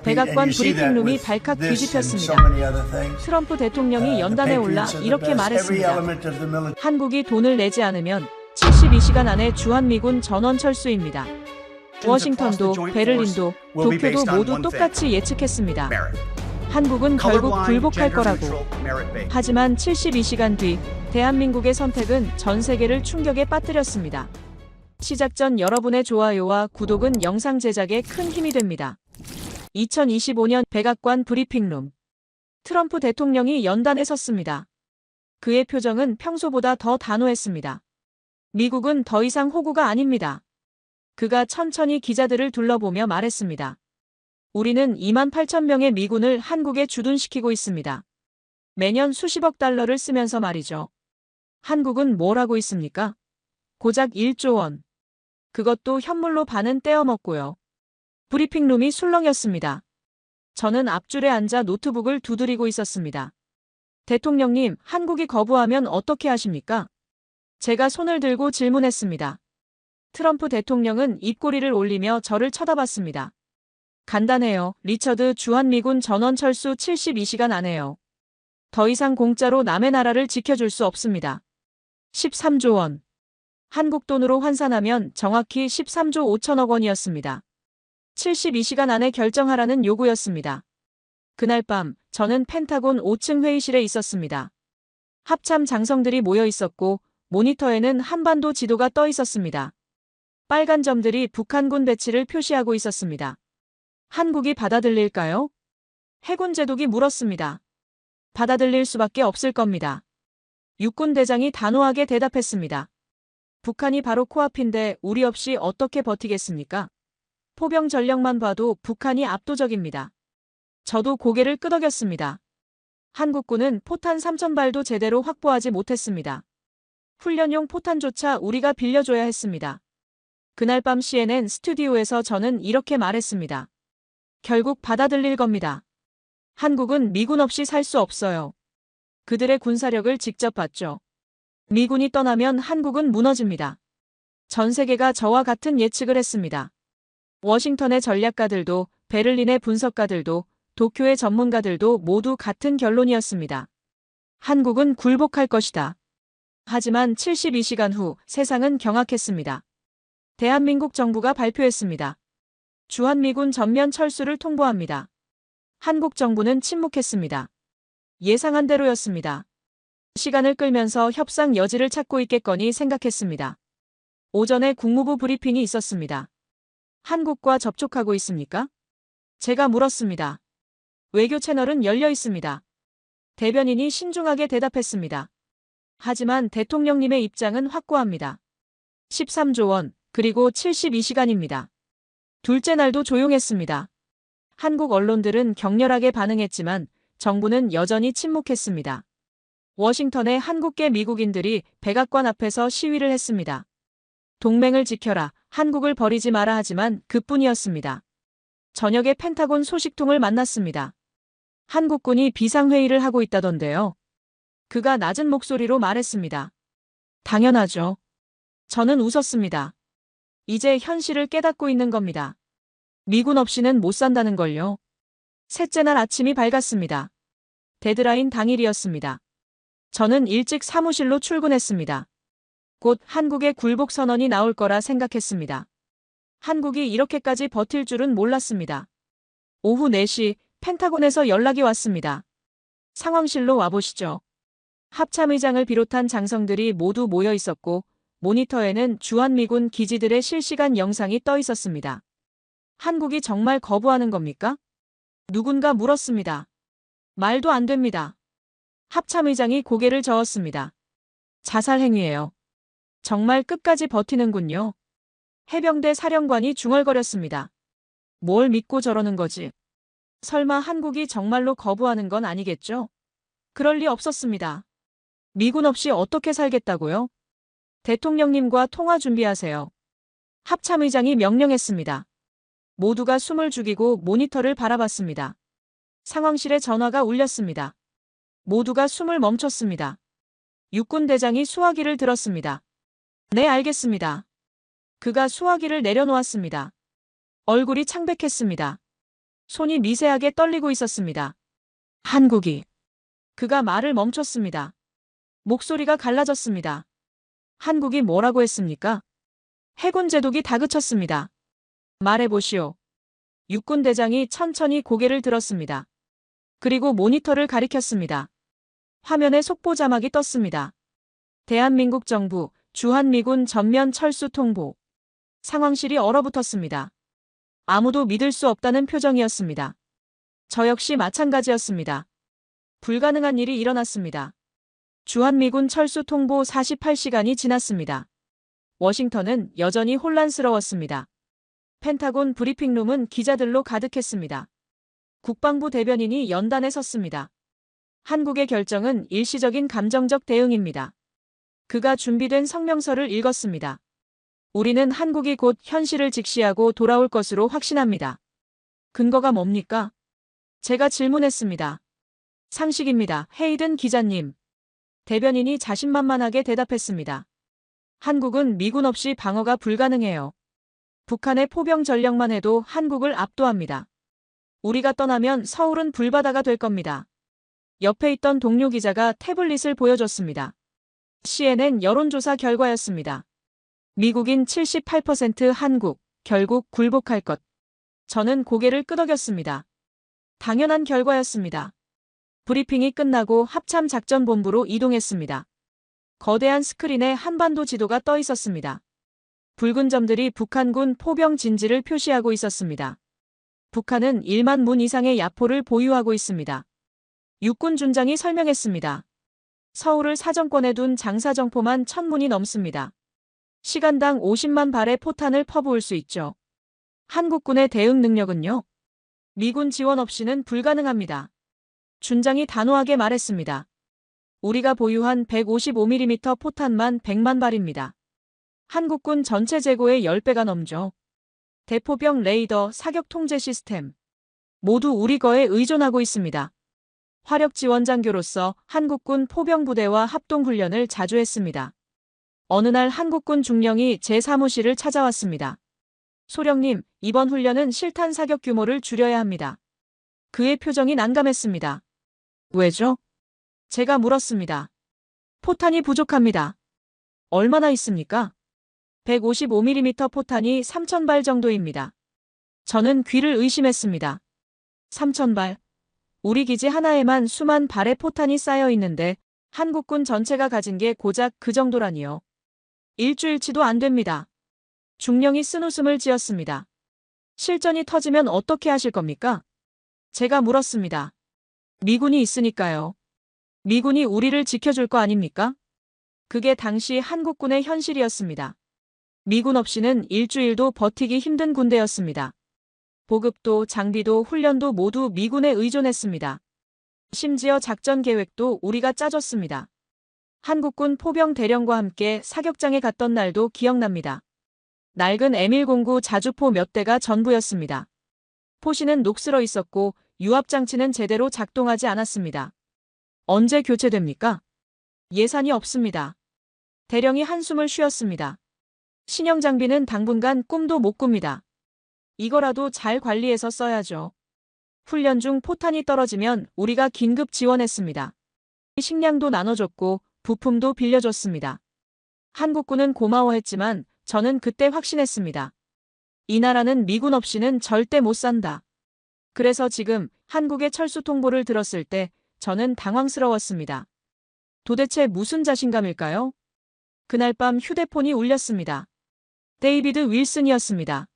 백악관 브리핑룸이 발칵 뒤집혔습니다. 트럼프 대통령이 연단에 올라 이렇게 말했습니다. 한국이 돈을 내지 않으면 72시간 안에 주한미군 전원 철수입니다. 워싱턴도 베를린도 도쿄도 모두 똑같이 예측했습니다. 한국은 결국 굴복할 거라고. 하지만 72시간 뒤 대한민국의 선택은 전 세계를 충격에 빠뜨렸습니다. 시작 전 여러분의 좋아요와 구독은 영상 제작에 큰 힘이 됩니다. 2025년 백악관 브리핑룸. 트럼프 대통령이 연단에 섰습니다. 그의 표정은 평소보다 더 단호했습니다. 미국은 더 이상 호구가 아닙니다. 그가 천천히 기자들을 둘러보며 말했습니다. 우리는 28,000명의 미군을 한국에 주둔시키고 있습니다. 매년 수십억 달러를 쓰면서 말이죠. 한국은 뭘 하고 있습니까? 고작 1조 원. 그것도 현물로 반은 떼어먹고요. 브리핑룸이 술렁였습니다. 저는 앞줄에 앉아 노트북을 두드리고 있었습니다. 대통령님, 한국이 거부하면 어떻게 하십니까? 제가 손을 들고 질문했습니다. 트럼프 대통령은 입꼬리를 올리며 저를 쳐다봤습니다. 간단해요. 리처드, 주한미군 전원 철수 72시간 안에요. 더 이상 공짜로 남의 나라를 지켜줄 수 없습니다. 13조 원. 한국 돈으로 환산하면 정확히 13조 5천억 원이었습니다. 72시간 안에 결정하라는 요구였습니다. 그날 밤 저는 펜타곤 5층 회의실에 있었습니다. 합참 장성들이 모여 있었고 모니터에는 한반도 지도가 떠 있었습니다. 빨간 점들이 북한군 배치를 표시하고 있었습니다. 한국이 받아들일까요? 해군 제독이 물었습니다. 받아들일 수밖에 없을 겁니다. 육군 대장이 단호하게 대답했습니다. 북한이 바로 코앞인데 우리 없이 어떻게 버티겠습니까? 포병 전력만 봐도 북한이 압도적입니다. 저도 고개를 끄덕였습니다. 한국군은 포탄 3,000발도 제대로 확보하지 못했습니다. 훈련용 포탄조차 우리가 빌려줘야 했습니다. 그날 밤 CNN 스튜디오에서 저는 이렇게 말했습니다. 결국 받아들일 겁니다. 한국은 미군 없이 살 수 없어요. 그들의 군사력을 직접 봤죠. 미군이 떠나면 한국은 무너집니다. 전 세계가 저와 같은 예측을 했습니다. 워싱턴의 전략가들도 베를린의 분석가들도 도쿄의 전문가들도 모두 같은 결론이었습니다. 한국은 굴복할 것이다. 하지만 72시간 후 세상은 경악했습니다. 대한민국 정부가 발표했습니다. 주한미군 전면 철수를 통보합니다. 한국 정부는 침묵했습니다. 예상한 대로였습니다. 시간을 끌면서 협상 여지를 찾고 있겠거니 생각했습니다. 오전에 국무부 브리핑이 있었습니다. 한국과 접촉하고 있습니까? 제가 물었습니다. 외교 채널은 열려 있습니다. 대변인이 신중하게 대답했습니다. 하지만 대통령님의 입장은 확고합니다. 13조 원, 그리고 72시간입니다. 둘째 날도 조용했습니다. 한국 언론들은 격렬하게 반응했지만 정부는 여전히 침묵했습니다. 워싱턴의 한국계 미국인들이 백악관 앞에서 시위를 했습니다. 동맹을 지켜라, 한국을 버리지 마라 하지만 그뿐이었습니다. 저녁에 펜타곤 소식통을 만났습니다. 한국군이 비상회의를 하고 있다던데요. 그가 낮은 목소리로 말했습니다. 당연하죠. 저는 웃었습니다. 이제 현실을 깨닫고 있는 겁니다. 미군 없이는 못 산다는 걸요. 셋째 날 아침이 밝았습니다. 데드라인 당일이었습니다. 저는 일찍 사무실로 출근했습니다. 곧 한국의 굴복 선언이 나올 거라 생각했습니다. 한국이 이렇게까지 버틸 줄은 몰랐습니다. 오후 4시 펜타곤에서 연락이 왔습니다. 상황실로 와보시죠. 합참의장을 비롯한 장성들이 모두 모여 있었고 모니터에는 주한미군 기지들의 실시간 영상이 떠 있었습니다. 한국이 정말 거부하는 겁니까? 누군가 물었습니다. 말도 안 됩니다. 합참의장이 고개를 저었습니다. 자살 행위예요. 정말 끝까지 버티는군요. 해병대 사령관이 중얼거렸습니다. 뭘 믿고 저러는 거지? 설마 한국이 정말로 거부하는 건 아니겠죠? 그럴 리 없었습니다. 미군 없이 어떻게 살겠다고요? 대통령님과 통화 준비하세요. 합참의장이 명령했습니다. 모두가 숨을 죽이고 모니터를 바라봤습니다. 상황실에 전화가 울렸습니다. 모두가 숨을 멈췄습니다. 육군 대장이 수화기를 들었습니다. 네, 알겠습니다. 그가 수화기를 내려놓았습니다. 얼굴이 창백했습니다. 손이 미세하게 떨리고 있었습니다. 한국이. 그가 말을 멈췄습니다. 목소리가 갈라졌습니다. 한국이 뭐라고 했습니까? 해군 제독이 다그쳤습니다. 말해보시오. 육군 대장이 천천히 고개를 들었습니다. 그리고 모니터를 가리켰습니다. 화면에 속보 자막이 떴습니다. 대한민국 정부 주한미군 전면 철수 통보. 상황실이 얼어붙었습니다. 아무도 믿을 수 없다는 표정이었습니다. 저 역시 마찬가지였습니다. 불가능한 일이 일어났습니다. 주한미군 철수 통보 48시간이 지났습니다. 워싱턴은 여전히 혼란스러웠습니다. 펜타곤 브리핑룸은 기자들로 가득했습니다. 국방부 대변인이 연단에 섰습니다. 한국의 결정은 일시적인 감정적 대응입니다. 그가 준비된 성명서를 읽었습니다. 우리는 한국이 곧 현실을 직시하고 돌아올 것으로 확신합니다. 근거가 뭡니까? 제가 질문했습니다. 상식입니다. 헤이든 기자님. 대변인이 자신만만하게 대답했습니다. 한국은 미군 없이 방어가 불가능해요. 북한의 포병 전력만 해도 한국을 압도합니다. 우리가 떠나면 서울은 불바다가 될 겁니다. 옆에 있던 동료 기자가 태블릿을 보여줬습니다. CNN 여론조사 결과였습니다. 미국인 78% 한국, 결국 굴복할 것. 저는 고개를 끄덕였습니다. 당연한 결과였습니다. 브리핑이 끝나고 합참작전본부로 이동했습니다. 거대한 스크린에 한반도 지도가 떠 있었습니다. 붉은 점들이 북한군 포병 진지를 표시하고 있었습니다. 북한은 1만 문 이상의 야포를 보유하고 있습니다. 육군 준장이 설명했습니다. 서울을 사정권에 둔 장사정포만 1000문이 넘습니다. 시간당 50만 발의 포탄을 퍼부을 수 있죠. 한국군의 대응 능력은요? 미군 지원 없이는 불가능합니다. 준장이 단호하게 말했습니다. 우리가 보유한 155mm 포탄만 100만 발입니다. 한국군 전체 재고의 10배가 넘죠. 대포병 레이더, 사격 통제 시스템. 모두 우리 거에 의존하고 있습니다. 화력 지원장교로서 한국군 포병부대와 합동훈련을 자주 했습니다. 어느 날 한국군 중령이 제 사무실을 찾아왔습니다. 소령님, 이번 훈련은 실탄 사격 규모를 줄여야 합니다. 그의 표정이 난감했습니다. 왜죠? 제가 물었습니다. 포탄이 부족합니다. 얼마나 있습니까? 155mm 포탄이 3000발 정도입니다. 저는 귀를 의심했습니다. 3000발. 우리 기지 하나에만 수만 발의 포탄이 쌓여 있는데 한국군 전체가 가진 게 고작 그 정도라니요. 일주일치도 안 됩니다. 중령이 쓴웃음을 지었습니다. 실전이 터지면 어떻게 하실 겁니까? 제가 물었습니다. 미군이 있으니까요. 미군이 우리를 지켜줄 거 아닙니까? 그게 당시 한국군의 현실이었습니다. 미군 없이는 일주일도 버티기 힘든 군대였습니다. 보급도 장비도 훈련도 모두 미군에 의존했습니다. 심지어 작전 계획도 우리가 짜줬습니다. 한국군 포병 대령과 함께 사격장에 갔던 날도 기억납니다. 낡은 M109 자주포 몇 대가 전부였습니다. 포시는 녹슬어 있었고 유압장치는 제대로 작동하지 않았습니다. 언제 교체됩니까? 예산이 없습니다. 대령이 한숨을 쉬었습니다. 신형 장비는 당분간 꿈도 못 꿉니다. 이거라도 잘 관리해서 써야죠. 훈련 중 포탄이 떨어지면 우리가 긴급 지원했습니다. 식량도 나눠줬고 부품도 빌려줬습니다. 한국군은 고마워했지만 저는 그때 확신했습니다. 이 나라는 미군 없이는 절대 못 산다. 그래서 지금 한국의 철수 통보를 들었을 때 저는 당황스러웠습니다. 도대체 무슨 자신감일까요? 그날 밤 휴대폰이 울렸습니다. 데이비드 윌슨이었습니다.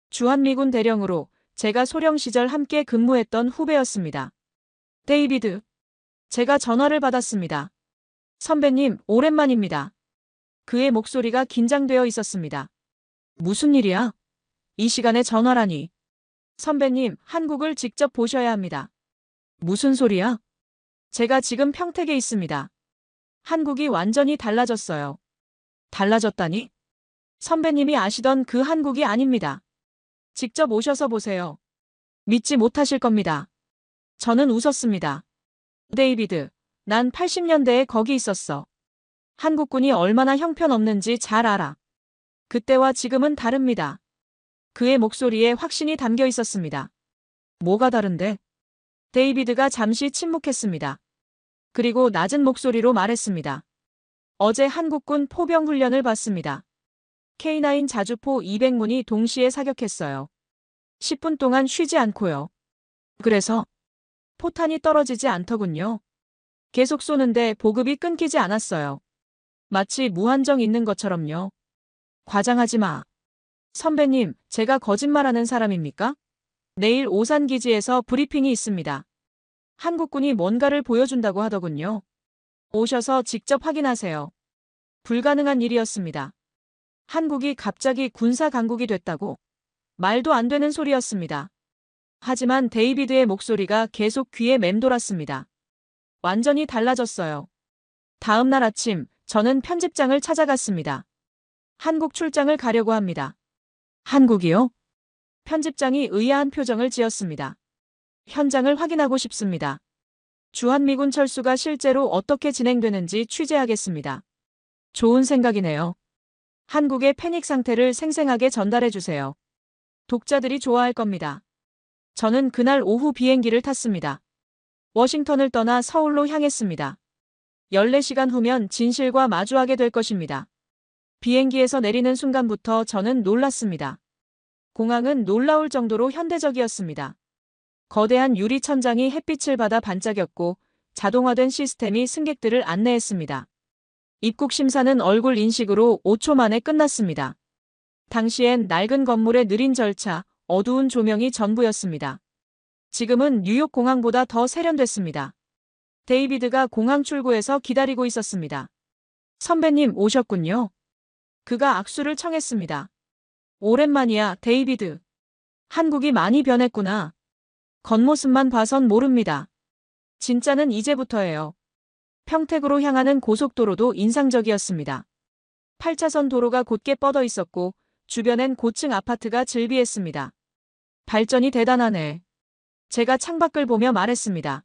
주한미군 대령으로 제가 소령 시절 함께 근무했던 후배였습니다. 데이비드. 제가 전화를 받았습니다. 선배님, 오랜만입니다. 그의 목소리가 긴장되어 있었습니다. 무슨 일이야? 이 시간에 전화라니. 선배님, 한국을 직접 보셔야 합니다. 무슨 소리야? 제가 지금 평택에 있습니다. 한국이 완전히 달라졌어요. 달라졌다니? 선배님이 아시던 그 한국이 아닙니다. 직접 오셔서 보세요. 믿지 못하실 겁니다. 저는 웃었습니다. 데이비드, 난 80년대에 거기 있었어. 한국군이 얼마나 형편없는지 잘 알아. 그때와 지금은 다릅니다. 그의 목소리에 확신이 담겨 있었습니다. 뭐가 다른데? 데이비드가 잠시 침묵했습니다. 그리고 낮은 목소리로 말했습니다. 어제 한국군 포병 훈련을 봤습니다. K9 자주포 200문이 동시에 사격했어요. 10분 동안 쉬지 않고요. 그래서 포탄이 떨어지지 않더군요. 계속 쏘는데 보급이 끊기지 않았어요. 마치 무한정 있는 것처럼요. 과장하지 마. 선배님, 제가 거짓말하는 사람입니까? 내일 오산기지에서 브리핑이 있습니다. 한국군이 뭔가를 보여준다고 하더군요. 오셔서 직접 확인하세요. 불가능한 일이었습니다. 한국이 갑자기 군사 강국이 됐다고. 말도 안 되는 소리였습니다. 하지만 데이비드의 목소리가 계속 귀에 맴돌았습니다. 완전히 달라졌어요. 다음 날 아침, 저는 편집장을 찾아갔습니다. 한국 출장을 가려고 합니다. 한국이요? 편집장이 의아한 표정을 지었습니다. 현장을 확인하고 싶습니다. 주한미군 철수가 실제로 어떻게 진행되는지 취재하겠습니다. 좋은 생각이네요. 한국의 패닉 상태를 생생하게 전달해 주세요. 독자들이 좋아할 겁니다. 저는 그날 오후 비행기를 탔습니다. 워싱턴을 떠나 서울로 향했습니다. 14시간 후면 진실과 마주하게 될 것입니다. 비행기에서 내리는 순간부터 저는 놀랐습니다. 공항은 놀라울 정도로 현대적이었습니다. 거대한 유리 천장이 햇빛을 받아 반짝였고 자동화된 시스템이 승객들을 안내했습니다. 입국 심사는 얼굴 인식으로 5초 만에 끝났습니다. 당시엔 낡은 건물의 느린 절차, 어두운 조명이 전부였습니다. 지금은 뉴욕 공항보다 더 세련됐습니다. 데이비드가 공항 출구에서 기다리고 있었습니다. 선배님 오셨군요. 그가 악수를 청했습니다. 오랜만이야, 데이비드. 한국이 많이 변했구나. 겉모습만 봐선 모릅니다. 진짜는 이제부터예요. 평택으로 향하는 고속도로도 인상적이었습니다. 8차선 도로가 곧게 뻗어 있었고 주변엔 고층 아파트가 즐비했습니다. 발전이 대단하네. 제가 창밖을 보며 말했습니다.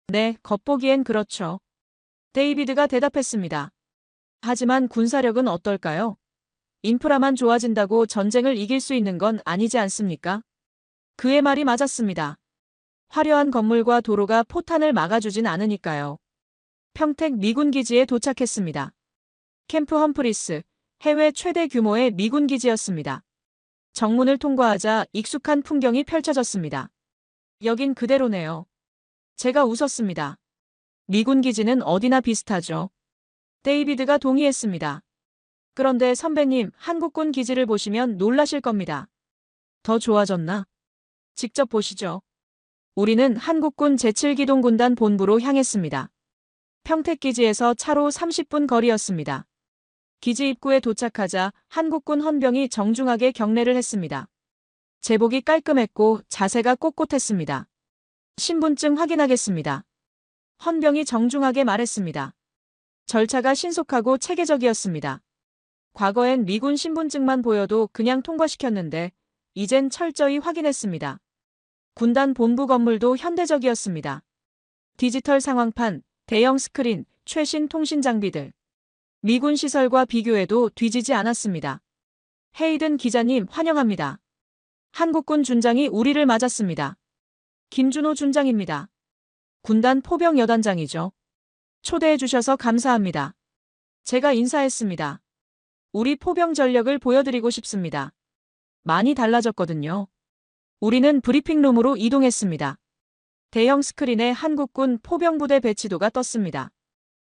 네, 겉보기엔 그렇죠. 데이비드가 대답했습니다. 하지만 군사력은 어떨까요? 인프라만 좋아진다고 전쟁을 이길 수 있는 건 아니지 않습니까? 그의 말이 맞았습니다. 화려한 건물과 도로가 포탄을 막아주진 않으니까요. 평택 미군 기지에 도착했습니다. 캠프 험프리스, 해외 최대 규모의 미군 기지였습니다. 정문을 통과하자 익숙한 풍경이 펼쳐졌습니다. 여긴 그대로네요. 제가 웃었습니다. 미군 기지는 어디나 비슷하죠. 데이비드가 동의했습니다. 그런데 선배님, 한국군 기지를 보시면 놀라실 겁니다. 더 좋아졌나? 직접 보시죠. 우리는 한국군 제7기동군단 본부로 향했습니다. 평택기지에서 차로 30분 거리였습니다. 기지 입구에 도착하자 한국군 헌병이 정중하게 경례를 했습니다. 제복이 깔끔했고 자세가 꼿꼿했습니다. 신분증 확인하겠습니다. 헌병이 정중하게 말했습니다. 절차가 신속하고 체계적이었습니다. 과거엔 미군 신분증만 보여도 그냥 통과시켰는데 이젠 철저히 확인했습니다. 군단 본부 건물도 현대적이었습니다. 디지털 상황판, 대형 스크린, 최신 통신 장비들. 미군 시설과 비교해도 뒤지지 않았습니다. 헤이든 기자님 환영합니다. 한국군 준장이 우리를 맞았습니다. 김준호 준장입니다. 군단 포병 여단장이죠. 초대해 주셔서 감사합니다. 제가 인사했습니다. 우리 포병 전력을 보여드리고 싶습니다. 많이 달라졌거든요. 우리는 브리핑룸으로 이동했습니다. 대형 스크린에 한국군 포병부대 배치도가 떴습니다.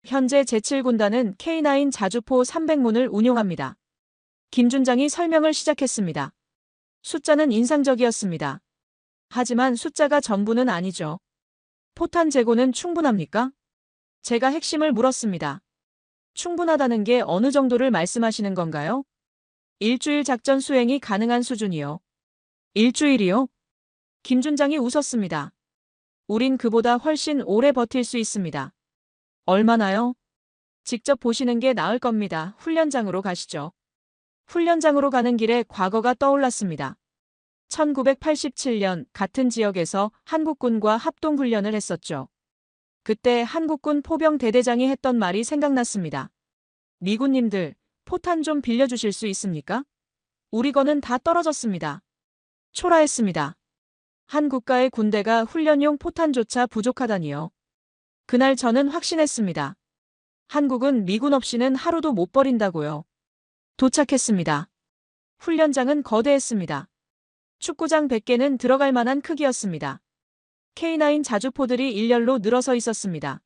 현재 제7군단은 K9 자주포 300문을 운용합니다. 김 준장이 설명을 시작했습니다. 숫자는 인상적이었습니다. 하지만 숫자가 전부는 아니죠. 포탄 재고는 충분합니까? 제가 핵심을 물었습니다. 충분하다는 게 어느 정도를 말씀하시는 건가요? 일주일 작전 수행이 가능한 수준이요. 일주일이요? 김 준장이 웃었습니다. 우린 그보다 훨씬 오래 버틸 수 있습니다. 얼마나요? 직접 보시는 게 나을 겁니다. 훈련장으로 가시죠. 훈련장으로 가는 길에 과거가 떠올랐습니다. 1987년 같은 지역에서 한국군과 합동훈련을 했었죠. 그때 한국군 포병 대대장이 했던 말이 생각났습니다. 미군님들, 포탄 좀 빌려주실 수 있습니까? 우리 거는 다 떨어졌습니다. 초라했습니다. 한 국가의 군대가 훈련용 포탄조차 부족하다니요. 그날 저는 확신했습니다. 한국은 미군 없이는 하루도 못 버린다고요. 도착했습니다. 훈련장은 거대했습니다. 축구장 100개는 들어갈 만한 크기였습니다. K9 자주포들이 일렬로 늘어서 있었습니다.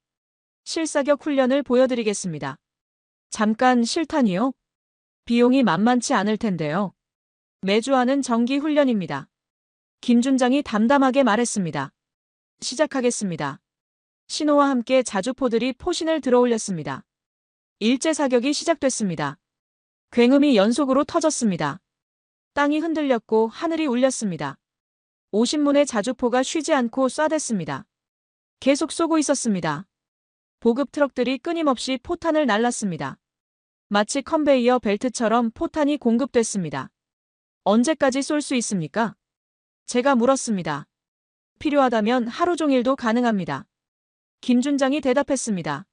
실사격 훈련을 보여드리겠습니다. 잠깐 실탄이요? 비용이 만만치 않을 텐데요. 매주 하는 정기 훈련입니다. 김준장이 담담하게 말했습니다. 시작하겠습니다. 신호와 함께 자주포들이 포신을 들어올렸습니다. 일제 사격이 시작됐습니다. 굉음이 연속으로 터졌습니다. 땅이 흔들렸고 하늘이 울렸습니다. 50문의 자주포가 쉬지 않고 쏴댔습니다. 계속 쏘고 있었습니다. 보급 트럭들이 끊임없이 포탄을 날랐습니다. 마치 컨베이어 벨트처럼 포탄이 공급됐습니다. 언제까지 쏠 수 있습니까? 제가 물었습니다. 필요하다면 하루 종일도 가능합니다. 김준장이 대답했습니다.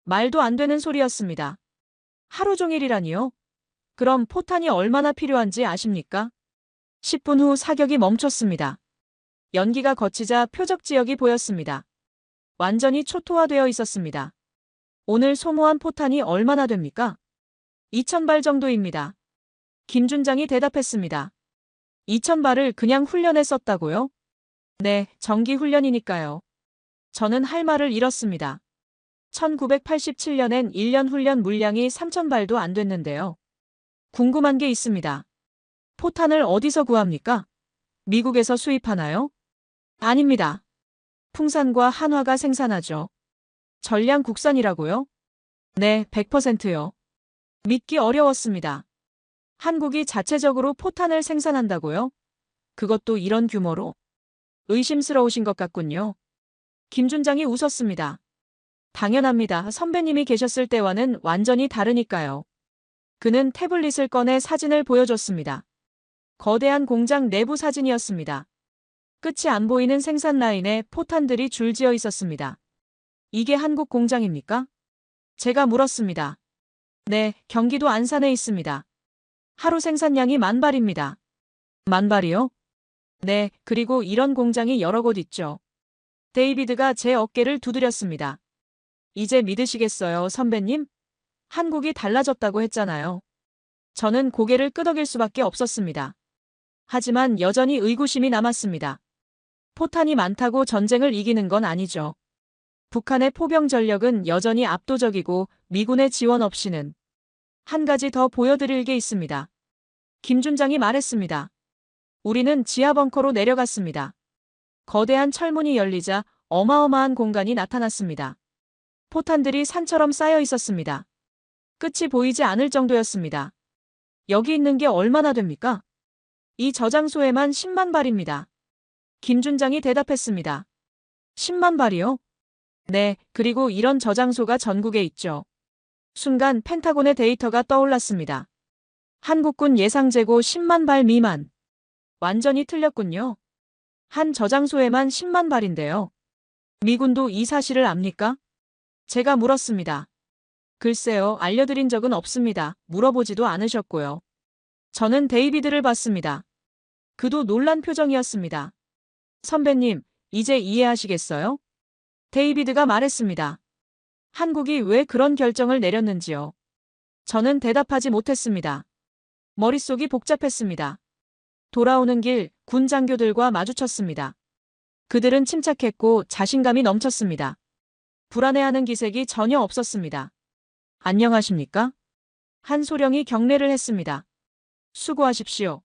말도 안 되는 소리였습니다. 하루 종일이라니요? 그럼 포탄이 얼마나 필요한지 아십니까? 10분 후 사격이 멈췄습니다. 연기가 거치자 표적 지역이 보였습니다. 완전히 초토화되어 있었습니다. 오늘 소모한 포탄이 얼마나 됩니까? 2000발 정도입니다. 김준장이 대답했습니다. 2000발을 그냥 훈련에 썼다고요? 네, 정기 훈련이니까요. 저는 할 말을 잃었습니다. 1987년엔 1년 훈련 물량이 3000발도 안 됐는데요. 궁금한 게 있습니다. 포탄을 어디서 구합니까? 미국에서 수입하나요? 아닙니다. 풍산과 한화가 생산하죠. 전량 국산이라고요? 네, 100%요. 믿기 어려웠습니다. 한국이 자체적으로 포탄을 생산한다고요? 그것도 이런 규모로? 의심스러우신 것 같군요. 김준장이 웃었습니다. 당연합니다. 선배님이 계셨을 때와는 완전히 다르니까요. 그는 태블릿을 꺼내 사진을 보여줬습니다. 거대한 공장 내부 사진이었습니다. 끝이 안 보이는 생산 라인에 포탄들이 줄지어 있었습니다. 이게 한국 공장입니까? 제가 물었습니다. 네, 경기도 안산에 있습니다. 하루 생산량이 10,000발입니다. 10,000발이요? 네, 그리고 이런 공장이 여러 곳 있죠. 데이비드가 제 어깨를 두드렸습니다. 이제 믿으시겠어요, 선배님? 한국이 달라졌다고 했잖아요. 저는 고개를 끄덕일 수밖에 없었습니다. 하지만 여전히 의구심이 남았습니다. 포탄이 많다고 전쟁을 이기는 건 아니죠. 북한의 포병 전력은 여전히 압도적이고 미군의 지원 없이는. 한 가지 더 보여드릴 게 있습니다. 김준장이 말했습니다. 우리는 지하 벙커로 내려갔습니다. 거대한 철문이 열리자 어마어마한 공간이 나타났습니다. 포탄들이 산처럼 쌓여 있었습니다. 끝이 보이지 않을 정도였습니다. 여기 있는 게 얼마나 됩니까? 이 저장소에만 10만 발입니다. 김준장이 대답했습니다. 10만 발이요? 네, 그리고 이런 저장소가 전국에 있죠. 순간 펜타곤의 데이터가 떠올랐습니다. 한국군 예상 재고 10만 발 미만. 완전히 틀렸군요. 한 저장소에만 10만 발인데요. 미군도 이 사실을 압니까? 제가 물었습니다. 글쎄요, 알려드린 적은 없습니다. 물어보지도 않으셨고요. 저는 데이비드를 봤습니다. 그도 놀란 표정이었습니다. 선배님, 이제 이해하시겠어요? 데이비드가 말했습니다. 한국이 왜 그런 결정을 내렸는지요. 저는 대답하지 못했습니다. 머릿속이 복잡했습니다. 돌아오는 길 군 장교들과 마주쳤습니다. 그들은 침착했고 자신감이 넘쳤습니다. 불안해하는 기색이 전혀 없었습니다. 안녕하십니까? 한 소령이 경례를 했습니다. 수고하십시오.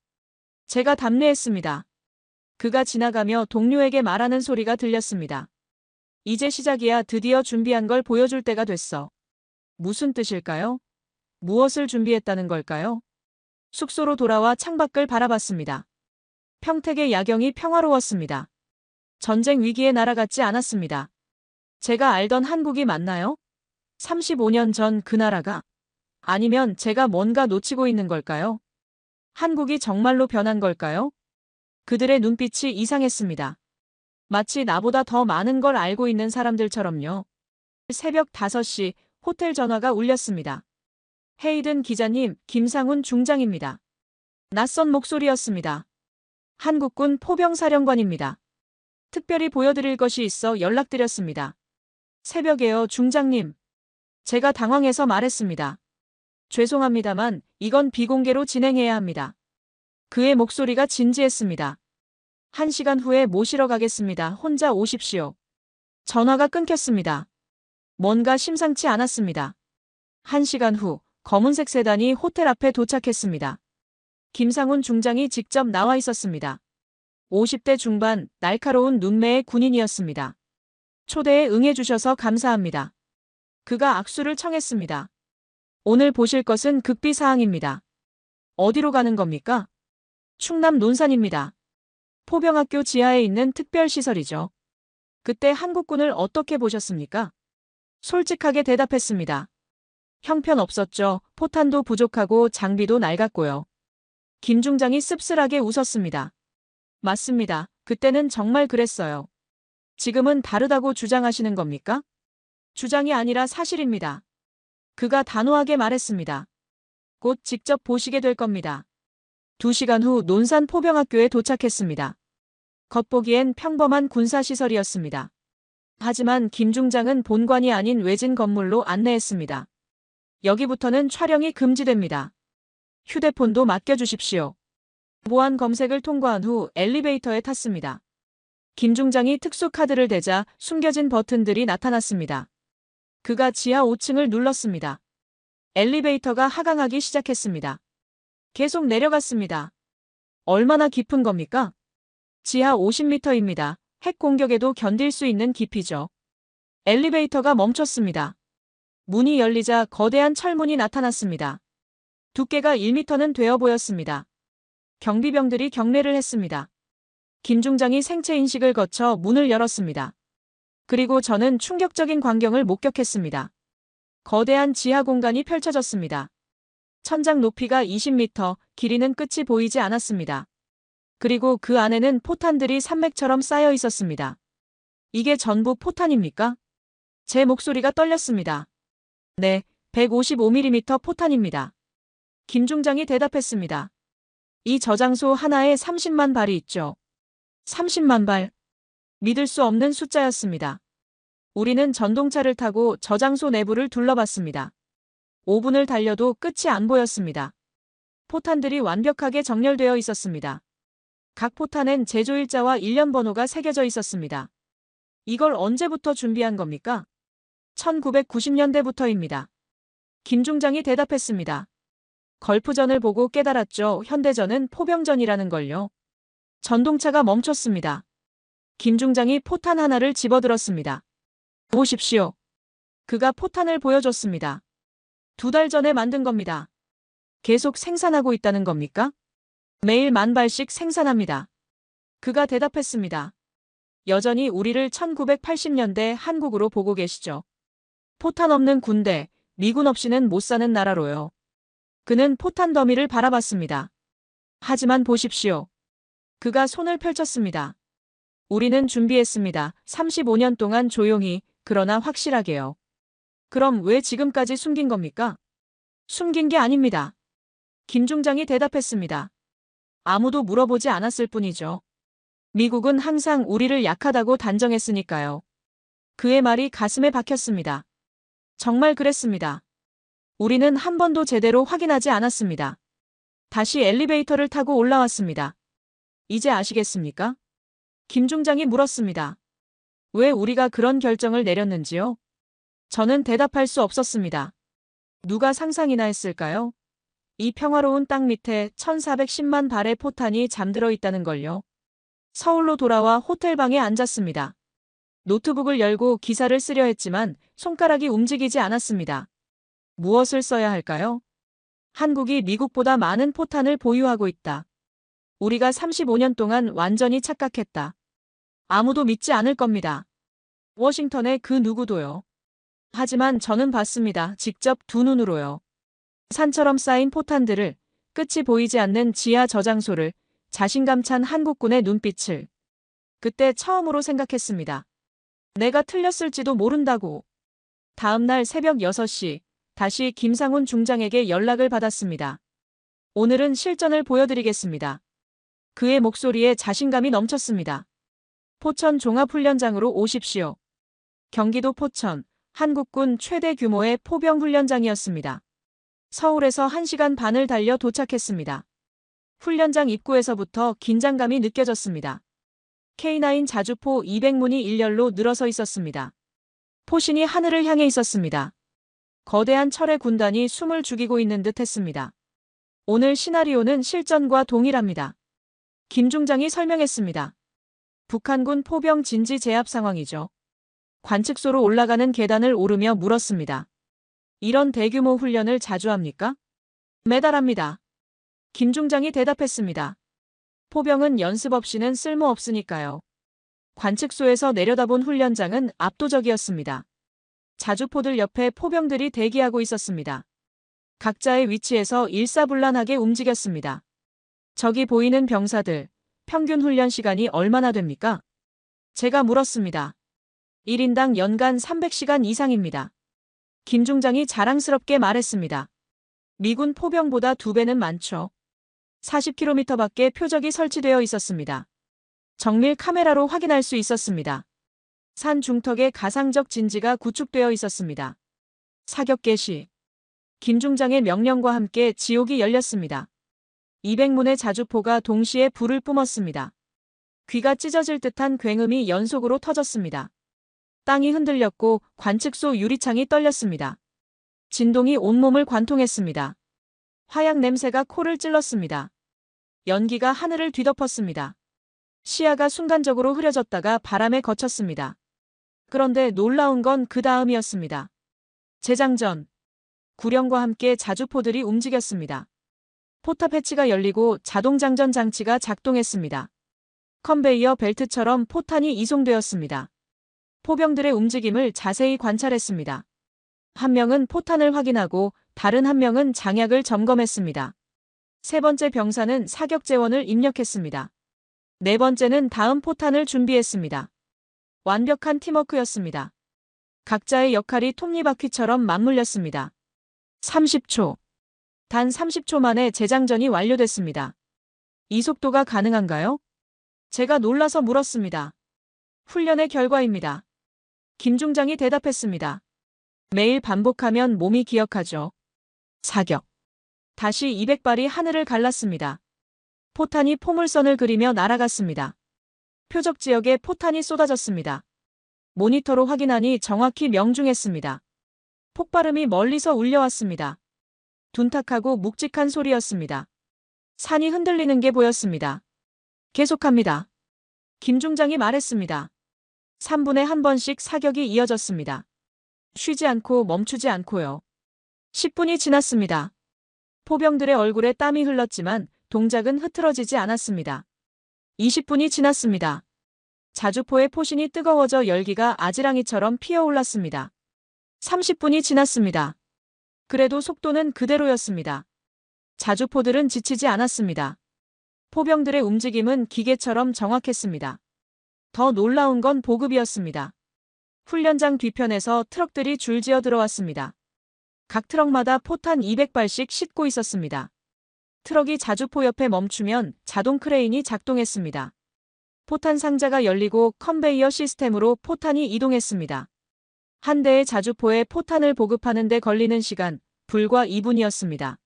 제가 답례했습니다. 그가 지나가며 동료에게 말하는 소리가 들렸습니다. 이제 시작이야. 드디어 준비한 걸 보여줄 때가 됐어. 무슨 뜻일까요? 무엇을 준비했다는 걸까요? 숙소로 돌아와 창밖을 바라봤습니다. 평택의 야경이 평화로웠습니다. 전쟁 위기의 나라 같지 않았습니다. 제가 알던 한국이 맞나요? 35년 전 그 나라가? 아니면 제가 뭔가 놓치고 있는 걸까요? 한국이 정말로 변한 걸까요? 그들의 눈빛이 이상했습니다. 마치 나보다 더 많은 걸 알고 있는 사람들처럼요. 새벽 5시 호텔 전화가 울렸습니다. 헤이든 기자님, 김상훈 중장입니다. 낯선 목소리였습니다. 한국군 포병사령관입니다. 특별히 보여드릴 것이 있어 연락드렸습니다. 새벽에요, 중장님. 제가 당황해서 말했습니다. 죄송합니다만 이건 비공개로 진행해야 합니다. 그의 목소리가 진지했습니다. 1시간 후에 모시러 가겠습니다. 혼자 오십시오. 전화가 끊겼습니다. 뭔가 심상치 않았습니다. 1시간 후 검은색 세단이 호텔 앞에 도착했습니다. 김상훈 중장이 직접 나와 있었습니다. 50대 중반, 날카로운 눈매의 군인이었습니다. 초대에 응해주셔서 감사합니다. 그가 악수를 청했습니다. 오늘 보실 것은 극비사항입니다. 어디로 가는 겁니까? 충남 논산입니다. 포병학교 지하에 있는 특별시설이죠. 그때 한국군을 어떻게 보셨습니까? 솔직하게 대답했습니다. 형편없었죠. 포탄도 부족하고 장비도 낡았고요. 김 중장이 씁쓸하게 웃었습니다. 맞습니다. 그때는 정말 그랬어요. 지금은 다르다고 주장하시는 겁니까? 주장이 아니라 사실입니다. 그가 단호하게 말했습니다. 곧 직접 보시게 될 겁니다. 2시간 후 논산 포병학교에 도착했습니다. 겉보기엔 평범한 군사시설이었습니다. 하지만 김 중장은 본관이 아닌 외진 건물로 안내했습니다. 여기부터는 촬영이 금지됩니다. 휴대폰도 맡겨주십시오. 보안 검색을 통과한 후 엘리베이터에 탔습니다. 김 중장이 특수카드를 대자 숨겨진 버튼들이 나타났습니다. 그가 지하 5층을 눌렀습니다. 엘리베이터가 하강하기 시작했습니다. 계속 내려갔습니다. 얼마나 깊은 겁니까? 지하 50m입니다. 핵 공격에도 견딜 수 있는 깊이죠. 엘리베이터가 멈췄습니다. 문이 열리자 거대한 철문이 나타났습니다. 두께가 1m는 되어 보였습니다. 경비병들이 경례를 했습니다. 김 중장이 생체 인식을 거쳐 문을 열었습니다. 그리고 저는 충격적인 광경을 목격했습니다. 거대한 지하 공간이 펼쳐졌습니다. 천장 높이가 20m, 길이는 끝이 보이지 않았습니다. 그리고 그 안에는 포탄들이 산맥처럼 쌓여 있었습니다. 이게 전부 포탄입니까? 제 목소리가 떨렸습니다. 네, 155mm 포탄입니다. 김 중장이 대답했습니다. 이 저장소 하나에 30만 발이 있죠. 30만 발. 믿을 수 없는 숫자였습니다. 우리는 전동차를 타고 저장소 내부를 둘러봤습니다. 5분을 달려도 끝이 안 보였습니다. 포탄들이 완벽하게 정렬되어 있었습니다. 각 포탄엔 제조일자와 일련 번호가 새겨져 있었습니다. 이걸 언제부터 준비한 겁니까? 1990년대부터입니다. 김 중장이 대답했습니다. 걸프전을 보고 깨달았죠. 현대전은 포병전이라는 걸요. 전동차가 멈췄습니다. 김 중장이 포탄 하나를 집어들었습니다. 보십시오. 그가 포탄을 보여줬습니다. 2달 전에 만든 겁니다. 계속 생산하고 있다는 겁니까? 매일 10,000발씩 생산합니다. 그가 대답했습니다. 여전히 우리를 1980년대 한국으로 보고 계시죠. 포탄 없는 군대, 미군 없이는 못 사는 나라로요. 그는 포탄 더미를 바라봤습니다. 하지만 보십시오. 그가 손을 펼쳤습니다. 우리는 준비했습니다. 35년 동안 조용히, 그러나 확실하게요. 그럼 왜 지금까지 숨긴 겁니까? 숨긴 게 아닙니다. 김 중장이 대답했습니다. 아무도 물어보지 않았을 뿐이죠. 미국은 항상 우리를 약하다고 단정했으니까요. 그의 말이 가슴에 박혔습니다. 정말 그랬습니다. 우리는 한 번도 제대로 확인하지 않았습니다. 다시 엘리베이터를 타고 올라왔습니다. 이제 아시겠습니까? 김 중장이 물었습니다. 왜 우리가 그런 결정을 내렸는지요? 저는 대답할 수 없었습니다. 누가 상상이나 했을까요? 이 평화로운 땅 밑에 1410만 발의 포탄이 잠들어 있다는 걸요. 서울로 돌아와 호텔방에 앉았습니다. 노트북을 열고 기사를 쓰려 했지만 손가락이 움직이지 않았습니다. 무엇을 써야 할까요? 한국이 미국보다 많은 포탄을 보유하고 있다. 우리가 35년 동안 완전히 착각했다. 아무도 믿지 않을 겁니다. 워싱턴의 그 누구도요. 하지만 저는 봤습니다. 직접 두 눈으로요. 산처럼 쌓인 포탄들을, 끝이 보이지 않는 지하 저장소를, 자신감 찬 한국군의 눈빛을. 그때 처음으로 생각했습니다. 내가 틀렸을지도 모른다고. 다음 날 새벽 6시, 다시 김상훈 중장에게 연락을 받았습니다. 오늘은 실전을 보여드리겠습니다. 그의 목소리에 자신감이 넘쳤습니다. 포천 종합훈련장으로 오십시오. 경기도 포천, 한국군 최대 규모의 포병훈련장이었습니다. 서울에서 1시간 반을 달려 도착했습니다. 훈련장 입구에서부터 긴장감이 느껴졌습니다. K9 자주포 200문이 일렬로 늘어서 있었습니다. 포신이 하늘을 향해 있었습니다. 거대한 철의 군단이 숨을 죽이고 있는 듯 했습니다. 오늘 시나리오는 실전과 동일합니다. 김 중장이 설명했습니다. 북한군 포병 진지 제압 상황이죠. 관측소로 올라가는 계단을 오르며 물었습니다. 이런 대규모 훈련을 자주 합니까? 매달 합니다. 김 중장이 대답했습니다. 포병은 연습 없이는 쓸모없으니까요. 관측소에서 내려다본 훈련장은 압도적이었습니다. 자주포들 옆에 포병들이 대기하고 있었습니다. 각자의 위치에서 일사불란하게 움직였습니다. 저기 보이는 병사들, 평균 훈련 시간이 얼마나 됩니까? 제가 물었습니다. 1인당 연간 300시간 이상입니다. 김 중장이 자랑스럽게 말했습니다. 미군 포병보다 2배는 많죠. 40km 밖에 표적이 설치되어 있었습니다. 정밀 카메라로 확인할 수 있었습니다. 산 중턱에 가상적 진지가 구축되어 있었습니다. 사격 개시. 김 중장의 명령과 함께 지옥이 열렸습니다. 200문의 자주포가 동시에 불을 뿜었습니다. 귀가 찢어질 듯한 굉음이 연속으로 터졌습니다. 땅이 흔들렸고 관측소 유리창이 떨렸습니다. 진동이 온몸을 관통했습니다. 화약 냄새가 코를 찔렀습니다. 연기가 하늘을 뒤덮었습니다. 시야가 순간적으로 흐려졌다가 바람에 거쳤습니다. 그런데 놀라운 건 그 다음이었습니다. 재장전. 구령과 함께 자주포들이 움직였습니다. 포탑 해치가 열리고 자동장전 장치가 작동했습니다. 컨베이어 벨트처럼 포탄이 이송되었습니다. 포병들의 움직임을 자세히 관찰했습니다. 한 명은 포탄을 확인하고 다른 한 명은 장약을 점검했습니다. 세 번째 병사는 사격 제원을 입력했습니다. 네 번째는 다음 포탄을 준비했습니다. 완벽한 팀워크였습니다. 각자의 역할이 톱니바퀴처럼 맞물렸습니다. 30초. 단 30초 만에 재장전이 완료됐습니다. 이 속도가 가능한가요? 제가 놀라서 물었습니다. 훈련의 결과입니다. 김 중장이 대답했습니다. 매일 반복하면 몸이 기억하죠. 사격. 다시 200발이 하늘을 갈랐습니다. 포탄이 포물선을 그리며 날아갔습니다. 표적 지역에 포탄이 쏟아졌습니다. 모니터로 확인하니 정확히 명중했습니다. 폭발음이 멀리서 울려왔습니다. 둔탁하고 묵직한 소리였습니다. 산이 흔들리는 게 보였습니다. 계속합니다. 김 중장이 말했습니다. 3분에 한 번씩 사격이 이어졌습니다. 쉬지 않고 멈추지 않고요. 10분이 지났습니다. 포병들의 얼굴에 땀이 흘렀지만 동작은 흐트러지지 않았습니다. 20분이 지났습니다. 자주포의 포신이 뜨거워져 열기가 아지랑이처럼 피어올랐습니다. 30분이 지났습니다. 그래도 속도는 그대로였습니다. 자주포들은 지치지 않았습니다. 포병들의 움직임은 기계처럼 정확했습니다. 더 놀라운 건 보급이었습니다. 훈련장 뒤편에서 트럭들이 줄지어 들어왔습니다. 각 트럭마다 포탄 200발씩 싣고 있었습니다. 트럭이 자주포 옆에 멈추면 자동 크레인이 작동했습니다. 포탄 상자가 열리고 컨베이어 시스템으로 포탄이 이동했습니다. 한 대의 자주포에 포탄을 보급하는 데 걸리는 시간, 불과 2분이었습니다.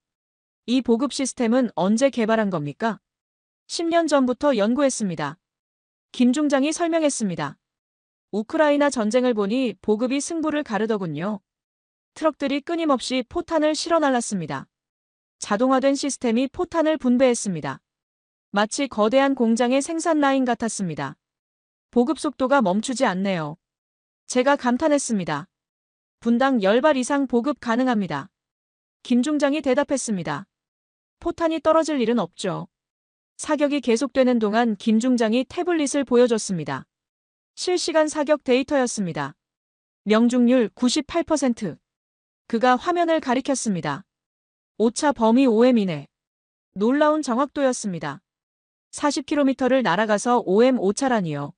이 보급 시스템은 언제 개발한 겁니까? 10년 전부터 연구했습니다. 김 중장이 설명했습니다. 우크라이나 전쟁을 보니 보급이 승부를 가르더군요. 트럭들이 끊임없이 포탄을 실어 날랐습니다. 자동화된 시스템이 포탄을 분배했습니다. 마치 거대한 공장의 생산 라인 같았습니다. 보급 속도가 멈추지 않네요. 제가 감탄했습니다. 분당 10발 이상 보급 가능합니다. 김 중장이 대답했습니다. 포탄이 떨어질 일은 없죠. 사격이 계속되는 동안 김 중장이 태블릿을 보여줬습니다. 실시간 사격 데이터였습니다. 명중률 98%. 그가 화면을 가리켰습니다. 오차 범위 5m 이내. 놀라운 정확도였습니다. 40km를 날아가서 5m 오차라니요.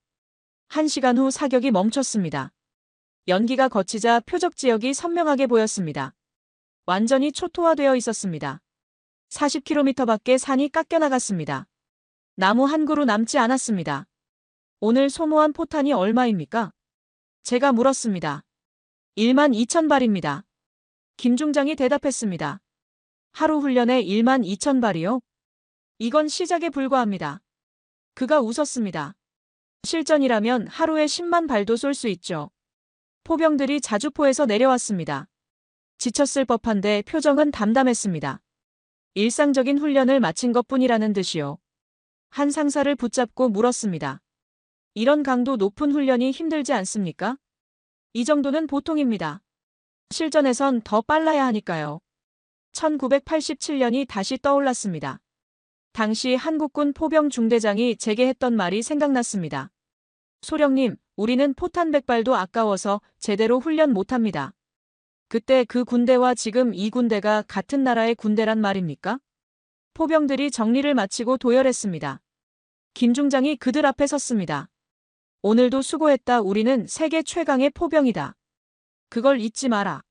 1시간 후 사격이 멈췄습니다. 연기가 거치자 표적 지역이 선명하게 보였습니다. 완전히 초토화되어 있었습니다. 40km 밖에 산이 깎여나갔습니다. 나무 한 그루 남지 않았습니다. 오늘 소모한 포탄이 얼마입니까? 제가 물었습니다. 12,000발입니다. 김 중장이 대답했습니다. 하루 훈련에 12,000발이요? 이건 시작에 불과합니다. 그가 웃었습니다. 실전이라면 하루에 10만 발도 쏠 수 있죠. 포병들이 자주포에서 내려왔습니다. 지쳤을 법한데 표정은 담담했습니다. 일상적인 훈련을 마친 것뿐이라는 듯이요. 한 상사를 붙잡고 물었습니다. 이런 강도 높은 훈련이 힘들지 않습니까? 이 정도는 보통입니다. 실전에선 더 빨라야 하니까요. 1987년이 다시 떠올랐습니다. 당시 한국군 포병 중대장이 제게 했던 말이 생각났습니다. 소령님, 우리는 포탄 100발도 아까워서 제대로 훈련 못합니다. 그때 그 군대와 지금 이 군대가 같은 나라의 군대란 말입니까? 포병들이 정리를 마치고 도열했습니다. 김 중장이 그들 앞에 섰습니다. 오늘도 수고했다. 우리는 세계 최강의 포병이다. 그걸 잊지 마라.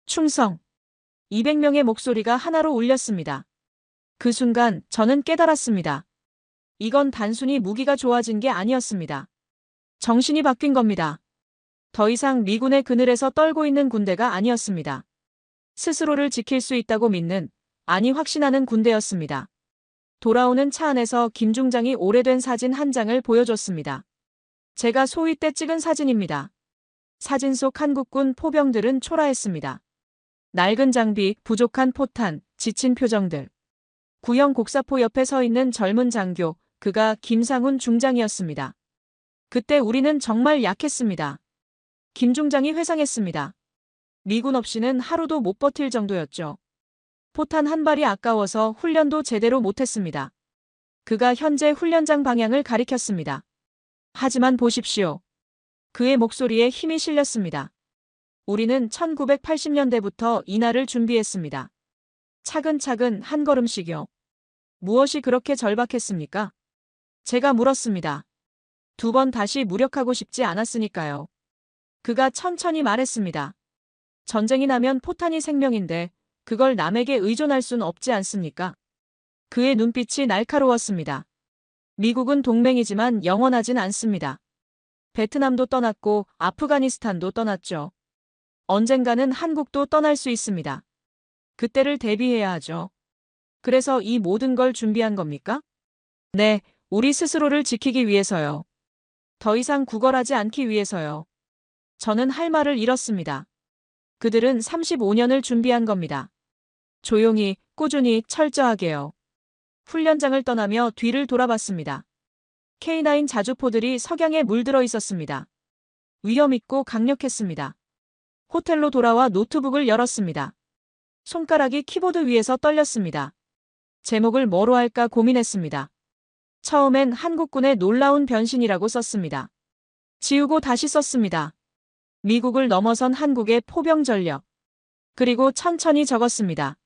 충성. 200명의 목소리가 하나로 울렸습니다. 그 순간 저는 깨달았습니다. 이건 단순히 무기가 좋아진 게 아니었습니다. 정신이 바뀐 겁니다. 더 이상 미군의 그늘에서 떨고 있는 군대가 아니었습니다. 스스로를 지킬 수 있다고 믿는, 아니 확신하는 군대였습니다. 돌아오는 차 안에서 김 중장이 오래된 사진 한 장을 보여줬습니다. 제가 소위 때 찍은 사진입니다. 사진 속 한국군 포병들은 초라했습니다. 낡은 장비, 부족한 포탄, 지친 표정들. 구형 곡사포 옆에 서 있는 젊은 장교, 그가 김상훈 중장이었습니다. 그때 우리는 정말 약했습니다. 김 중장이 회상했습니다. 미군 없이는 하루도 못 버틸 정도였죠. 포탄 한 발이 아까워서 훈련도 제대로 못했습니다. 그가 현재 훈련장 방향을 가리켰습니다. 하지만 보십시오. 그의 목소리에 힘이 실렸습니다. 우리는 1980년대부터 이날을 준비했습니다. 차근차근 한 걸음씩요. 무엇이 그렇게 절박했습니까? 제가 물었습니다. 2번 다시 무력하고 싶지 않았으니까요. 그가 천천히 말했습니다. 전쟁이 나면 포탄이 생명인데 그걸 남에게 의존할 순 없지 않습니까? 그의 눈빛이 날카로웠습니다. 미국은 동맹이지만 영원하진 않습니다. 베트남도 떠났고 아프가니스탄도 떠났죠. 언젠가는 한국도 떠날 수 있습니다. 그때를 대비해야 하죠. 그래서 이 모든 걸 준비한 겁니까? 네, 우리 스스로를 지키기 위해서요. 더 이상 구걸하지 않기 위해서요. 저는 할 말을 잃었습니다. 그들은 35년을 준비한 겁니다. 조용히, 꾸준히, 철저하게요. 훈련장을 떠나며 뒤를 돌아봤습니다. K9 자주포들이 석양에 물들어 있었습니다. 위험있고 강력했습니다. 호텔로 돌아와 노트북을 열었습니다. 손가락이 키보드 위에서 떨렸습니다. 제목을 뭐로 할까 고민했습니다. 처음엔 한국군의 놀라운 변신이라고 썼습니다. 지우고 다시 썼습니다. 미국을 넘어선 한국의 포병 전력. 그리고 천천히 적었습니다.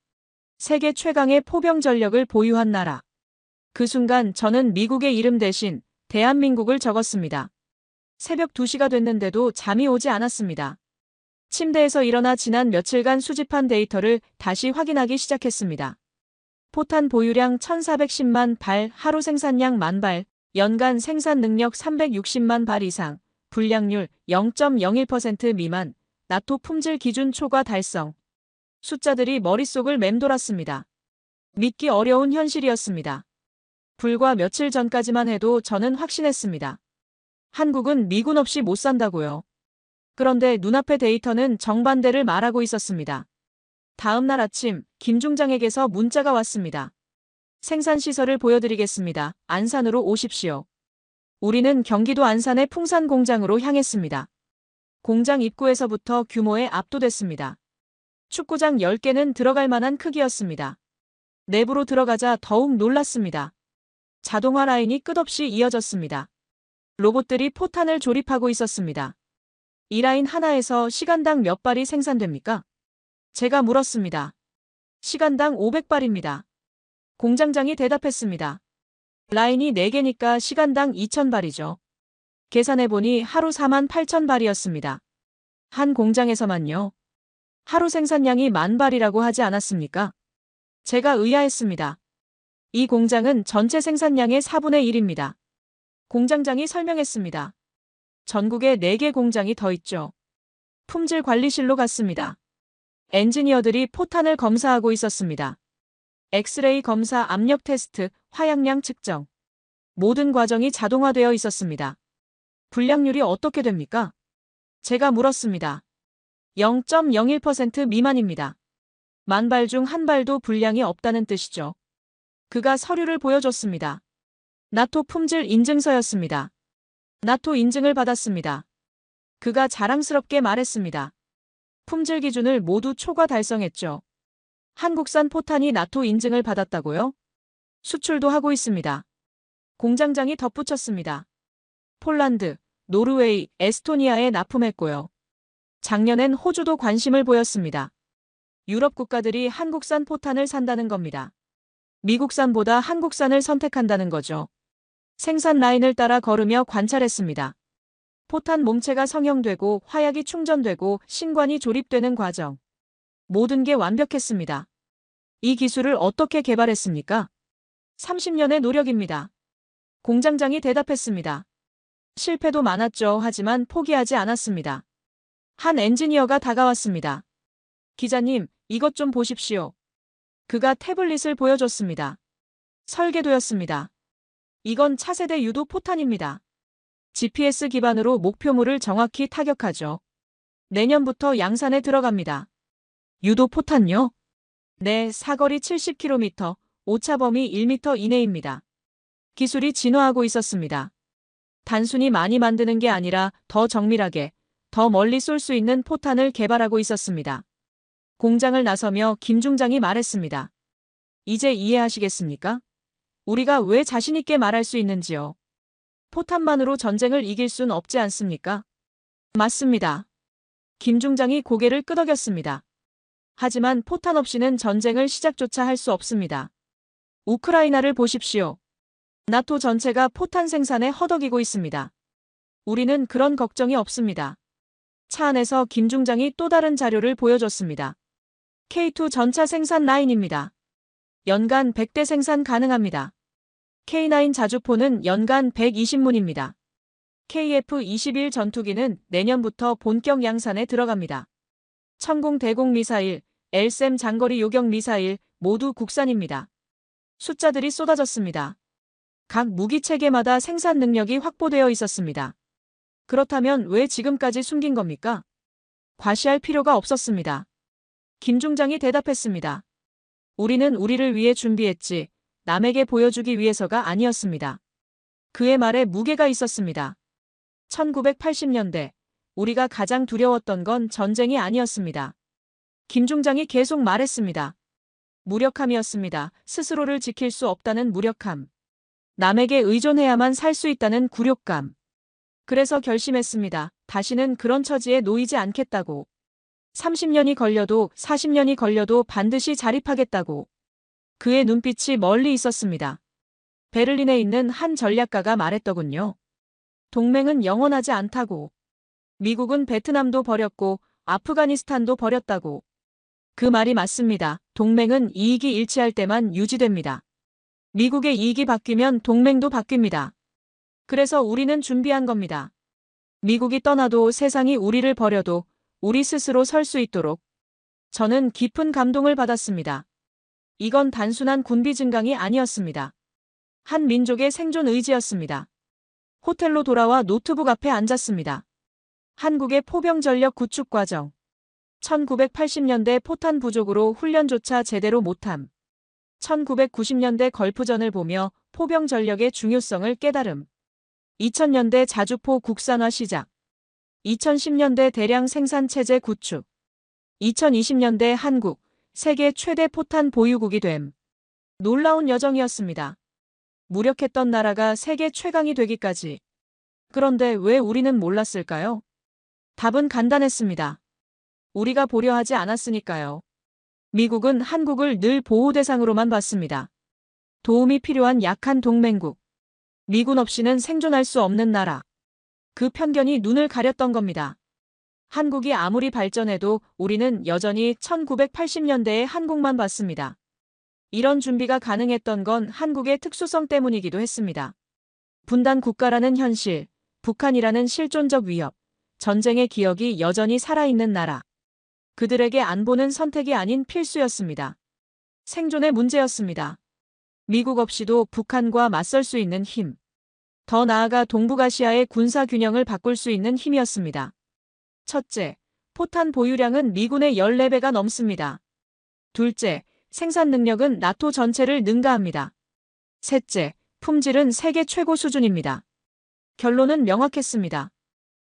세계 최강의 포병 전력을 보유한 나라. 그 순간 저는 미국의 이름 대신 대한민국을 적었습니다. 새벽 2시가 됐는데도 잠이 오지 않았습니다. 침대에서 일어나 지난 며칠간 수집한 데이터를 다시 확인하기 시작했습니다. 포탄 보유량 1410만 발, 하루 생산량 10,000발, 연간 생산 능력 360만 발 이상, 불량률 0.01% 미만, 나토 품질 기준 초과 달성. 숫자들이 머릿속을 맴돌았습니다. 믿기 어려운 현실이었습니다. 불과 며칠 전까지만 해도 저는 확신했습니다. 한국은 미군 없이 못 산다고요. 그런데 눈앞의 데이터는 정반대를 말하고 있었습니다. 다음 날 아침 김 중장에게서 문자가 왔습니다. 생산시설을 보여드리겠습니다. 안산으로 오십시오. 우리는 경기도 안산의 풍산 공장으로 향했습니다. 공장 입구에서부터 규모에 압도됐습니다. 축구장 10개는 들어갈 만한 크기였습니다. 내부로 들어가자 더욱 놀랐습니다. 자동화 라인이 끝없이 이어졌습니다. 로봇들이 포탄을 조립하고 있었습니다. 이 라인 하나에서 시간당 몇 발이 생산됩니까? 제가 물었습니다. 시간당 500발입니다. 공장장이 대답했습니다. 라인이 4개니까 시간당 2,000발이죠. 계산해보니 하루 48,000발이었습니다. 한 공장에서만요. 하루 생산량이 10,000발이라고 하지 않았습니까? 제가 의아했습니다. 이 공장은 전체 생산량의 4분의 1입니다. 공장장이 설명했습니다. 전국에 4개 공장이 더 있죠. 품질 관리실로 갔습니다. 엔지니어들이 포탄을 검사하고 있었습니다. 엑스레이 검사, 압력 테스트, 화약량 측정. 모든 과정이 자동화되어 있었습니다. 불량률이 어떻게 됩니까? 제가 물었습니다. 0.01% 미만입니다. 1000발 중 1발도 불량이 없다는 뜻이죠. 그가 서류를 보여줬습니다. 나토 품질 인증서였습니다. 나토 인증을 받았습니다. 그가 자랑스럽게 말했습니다. 품질 기준을 모두 초과 달성했죠. 한국산 포탄이 나토 인증을 받았다고요? 수출도 하고 있습니다. 공장장이 덧붙였습니다. 폴란드, 노르웨이, 에스토니아에 납품했고요. 작년엔 호주도 관심을 보였습니다. 유럽 국가들이 한국산 포탄을 산다는 겁니다. 미국산보다 한국산을 선택한다는 거죠. 생산 라인을 따라 걸으며 관찰했습니다. 포탄 몸체가 성형되고 화약이 충전되고 신관이 조립되는 과정. 모든 게 완벽했습니다. 이 기술을 어떻게 개발했습니까? 30년의 노력입니다. 공장장이 대답했습니다. 실패도 많았죠. 하지만 포기하지 않았습니다. 한 엔지니어가 다가왔습니다. 기자님, 이것 좀 보십시오. 그가 태블릿을 보여줬습니다. 설계도였습니다. 이건 차세대 유도 포탄입니다. GPS 기반으로 목표물을 정확히 타격하죠. 내년부터 양산에 들어갑니다. 유도 포탄요? 네, 사거리 70km, 오차 범위 1m 이내입니다. 기술이 진화하고 있었습니다. 단순히 많이 만드는 게 아니라 더 정밀하게, 더 멀리 쏠 수 있는 포탄을 개발하고 있었습니다. 공장을 나서며 김 중장이 말했습니다. 이제 이해하시겠습니까? 우리가 왜 자신있게 말할 수 있는지요. 포탄만으로 전쟁을 이길 순 없지 않습니까? 맞습니다. 김 중장이 고개를 끄덕였습니다. 하지만 포탄 없이는 전쟁을 시작조차 할 수 없습니다. 우크라이나를 보십시오. 나토 전체가 포탄 생산에 허덕이고 있습니다. 우리는 그런 걱정이 없습니다. 차 안에서 김 중장이 또 다른 자료를 보여줬습니다. K2 전차 생산 라인입니다. 연간 100대 생산 가능합니다. K9 자주포는 연간 120문입니다. KF-21 전투기는 내년부터 본격 양산에 들어갑니다. 천공 대공 미사일, LSAM 장거리 요격 미사일 모두 국산입니다. 숫자들이 쏟아졌습니다. 각 무기 체계마다 생산 능력이 확보되어 있었습니다. 그렇다면 왜 지금까지 숨긴 겁니까? 과시할 필요가 없었습니다. 김 중장이 대답했습니다. 우리는 우리를 위해 준비했지 남에게 보여주기 위해서가 아니었습니다. 그의 말에 무게가 있었습니다. 1980년대 우리가 가장 두려웠던 건 전쟁이 아니었습니다. 김 중장이 계속 말했습니다. 무력함이었습니다. 스스로를 지킬 수 없다는 무력함. 남에게 의존해야만 살 수 있다는 굴욕감. 그래서 결심했습니다. 다시는 그런 처지에 놓이지 않겠다고. 30년이 걸려도 40년이 걸려도 반드시 자립하겠다고. 그의 눈빛이 멀리 있었습니다. 베를린에 있는 한 전략가가 말했더군요. 동맹은 영원하지 않다고. 미국은 베트남도 버렸고 아프가니스탄도 버렸다고. 그 말이 맞습니다. 동맹은 이익이 일치할 때만 유지됩니다. 미국의 이익이 바뀌면 동맹도 바뀝니다. 그래서 우리는 준비한 겁니다. 미국이 떠나도 세상이 우리를 버려도 우리 스스로 설 수 있도록. 저는 깊은 감동을 받았습니다. 이건 단순한 군비 증강이 아니었습니다. 한 민족의 생존 의지였습니다. 호텔로 돌아와 노트북 앞에 앉았습니다. 한국의 포병 전력 구축 과정. 1980년대 포탄 부족으로 훈련조차 제대로 못함. 1990년대 걸프전을 보며 포병 전력의 중요성을 깨달음. 2000년대 자주포 국산화 시작. 2010년대 대량 생산 체제 구축. 2020년대 한국, 세계 최대 포탄 보유국이 됨. 놀라운 여정이었습니다. 무력했던 나라가 세계 최강이 되기까지. 그런데 왜 우리는 몰랐을까요? 답은 간단했습니다. 우리가 보려 하지 않았으니까요. 미국은 한국을 늘 보호 대상으로만 봤습니다. 도움이 필요한 약한 동맹국. 미군 없이는 생존할 수 없는 나라. 그 편견이 눈을 가렸던 겁니다. 한국이 아무리 발전해도 우리는 여전히 1980년대의 한국만 봤습니다. 이런 준비가 가능했던 건 한국의 특수성 때문이기도 했습니다. 분단 국가라는 현실, 북한이라는 실존적 위협, 전쟁의 기억이 여전히 살아있는 나라. 그들에게 안보는 선택이 아닌 필수였습니다. 생존의 문제였습니다. 미국 없이도 북한과 맞설 수 있는 힘. 더 나아가 동북아시아의 군사 균형을 바꿀 수 있는 힘이었습니다. 첫째, 포탄 보유량은 미군의 14배가 넘습니다. 둘째, 생산 능력은 나토 전체를 능가합니다. 셋째, 품질은 세계 최고 수준입니다. 결론은 명확했습니다.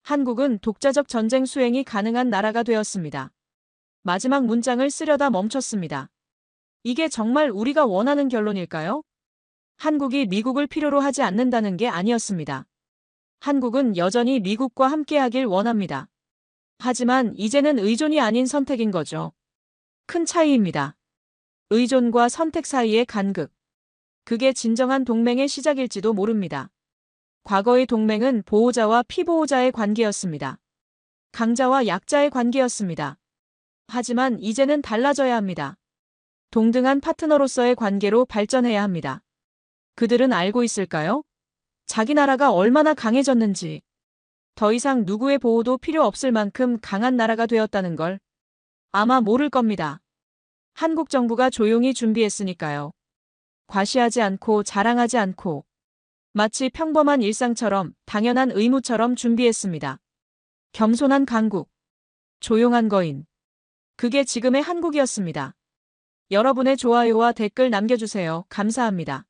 한국은 독자적 전쟁 수행이 가능한 나라가 되었습니다. 마지막 문장을 쓰려다 멈췄습니다. 이게 정말 우리가 원하는 결론일까요? 한국이 미국을 필요로 하지 않는다는 게 아니었습니다. 한국은 여전히 미국과 함께하길 원합니다. 하지만 이제는 의존이 아닌 선택인 거죠. 큰 차이입니다. 의존과 선택 사이의 간극. 그게 진정한 동맹의 시작일지도 모릅니다. 과거의 동맹은 보호자와 피보호자의 관계였습니다. 강자와 약자의 관계였습니다. 하지만 이제는 달라져야 합니다. 동등한 파트너로서의 관계로 발전해야 합니다. 그들은 알고 있을까요? 자기 나라가 얼마나 강해졌는지, 더 이상 누구의 보호도 필요 없을 만큼 강한 나라가 되었다는 걸 아마 모를 겁니다. 한국 정부가 조용히 준비했으니까요. 과시하지 않고 자랑하지 않고 마치 평범한 일상처럼 당연한 의무처럼 준비했습니다. 겸손한 강국, 조용한 거인. 그게 지금의 한국이었습니다. 여러분의 좋아요와 댓글 남겨주세요. 감사합니다.